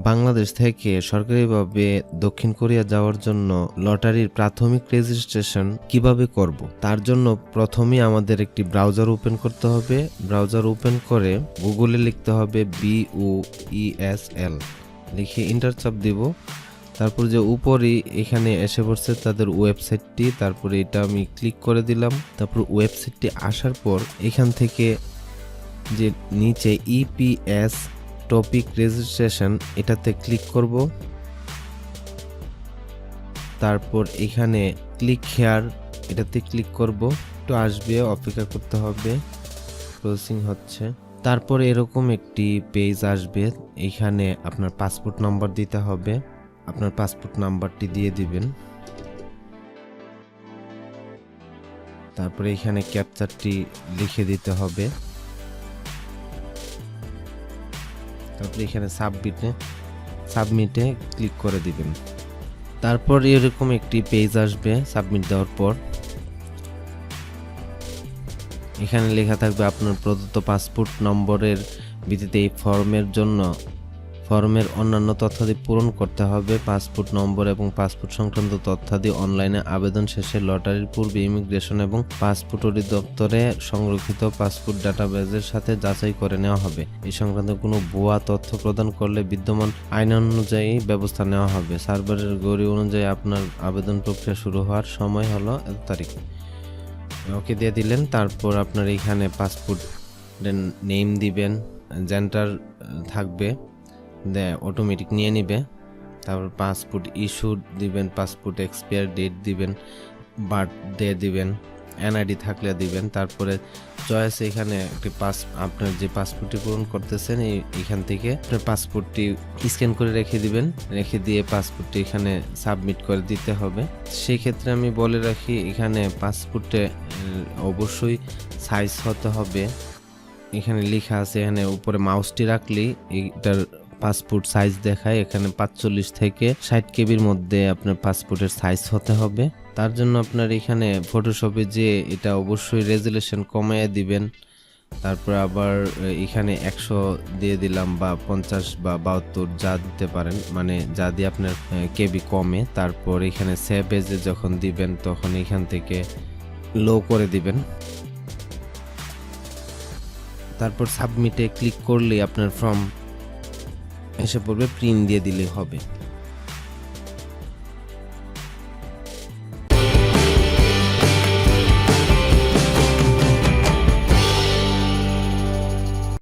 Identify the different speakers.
Speaker 1: বাংলাদেশ থেকে সরকারিভাবে দক্ষিণ কোরিয়া যাওয়ার জন্য লটারির প্রাথমিক রেজিস্ট্রেশন কিভাবে করব তার জন্য প্রথমেই আমাদের একটি ব্রাউজার ওপেন করতে হবে। ব্রাউজার ওপেন করে গুগলে লিখতে হবে BUESL লিখে এন্টার চাপ দিব। তারপর যে উপরে এখানে এসে পড়ছে তাদের ওয়েবসাইটটি, তারপরে এটা আমি ক্লিক করে দিলাম। তারপর ওয়েবসাইটটি আসার পর এখান থেকে যে নিচে EPS টপিক রেজিস্ট্রেশন এটাতে ক্লিক করব। তারপর এখানে ক্লিক হেয়ার এটাতে ক্লিক করব। একটু আসবে, অপেক্ষা করতে হবে, প্রসেসিং হচ্ছে। তারপর এরকম একটি পেজ আসবে, এখানে আপনার পাসপোর্ট নাম্বার দিতে হবে। আপনার পাসপোর্ট নাম্বারটি দিয়ে দিবেন। তারপরে এখানে ক্যাপচারটি লিখে দিতে হবে। তারপরে এখানে সাবমিটে ক্লিক করে দিবেন। তারপর এরকম একটি পেজ আসবে সাবমিট দেওয়ার পর। এখানে লেখা থাকবে আপনার প্রদত্ত পাসপোর্ট নম্বরের ভিত্তিতে এই ফর্মের অন্যান্য তথ্যাদি পূরণ করতে হবে। পাসপোর্ট নম্বর এবং পাসপোর্ট সংক্রান্ত তথ্যাদি অনলাইনে আবেদন শেষে লটারির পূর্বে ইমিগ্রেশন এবং পাসপোর্ট অধিদপ্তরে সংরক্ষিত পাসপোর্ট ডাটাবেজের সাথে যাচাই করে নেওয়া হবে। এই সংক্রান্ত কোনো ভুয়া তথ্য প্রদান করলে বিদ্যমান আইন অনুযায়ী ব্যবস্থা নেওয়া হবে। সার্ভারের গড়ি অনুযায়ী আপনার আবেদন প্রক্রিয়া শুরু হওয়ার সময় হলো এত তারিখ। ওকে দিয়ে দিলেন। তারপর আপনার এখানে পাসপোর্ট নেম দিবেন, জেন্ডার থাকবে, অটোমেটিক নিয়ে নিবে। তারপর পাসপোর্ট ইস্যু দিবেন, পাসপোর্ট এক্সপায়ার ডেট দিবেন, বার্থডে দিবেন, এনআইডি থাকলে দিবেন। তারপরে চয়েস এখানে একটি আপনার যে পাসপোর্টটি পূরণ করতেছেন এইখান থেকে আপনার পাসপোর্টটি স্ক্যান করে রেখে দিবেন। রেখে দিয়ে পাসপোর্টটি এখানে সাবমিট করে দিতে হবে। সেই ক্ষেত্রে আমি বলে রাখি, এখানে পাসপোর্টে অবশ্যই সাইজ হতে হবে। এখানে লেখা আছে, এখানে উপরে মাউসটি রাখলেই এইটার পাসপোর্ট সাইজ দেখায়। এখানে 45 থেকে 60 কেবির মধ্যে আপনার পাসপোর্টের সাইজ হতে হবে। তার জন্য আপনার এখানে ফটোশপে যে এটা অবশ্যই রেজুলেশন কমায় দিবেন। তারপর আবার এখানে 100 দিয়ে দিলাম, বা 50 বা 72 যা দিতে পারেন, মানে যা দিয়ে আপনার কেবি কমে। তারপর এখানে সেভ এজে যখন দিবেন তখন এখান থেকে লো করে দিবেন। তারপর সাবমিটে ক্লিক করলে আপনার ফর্ম এসে পড়বে, প্রিন্ট দিয়ে দিলে হবে।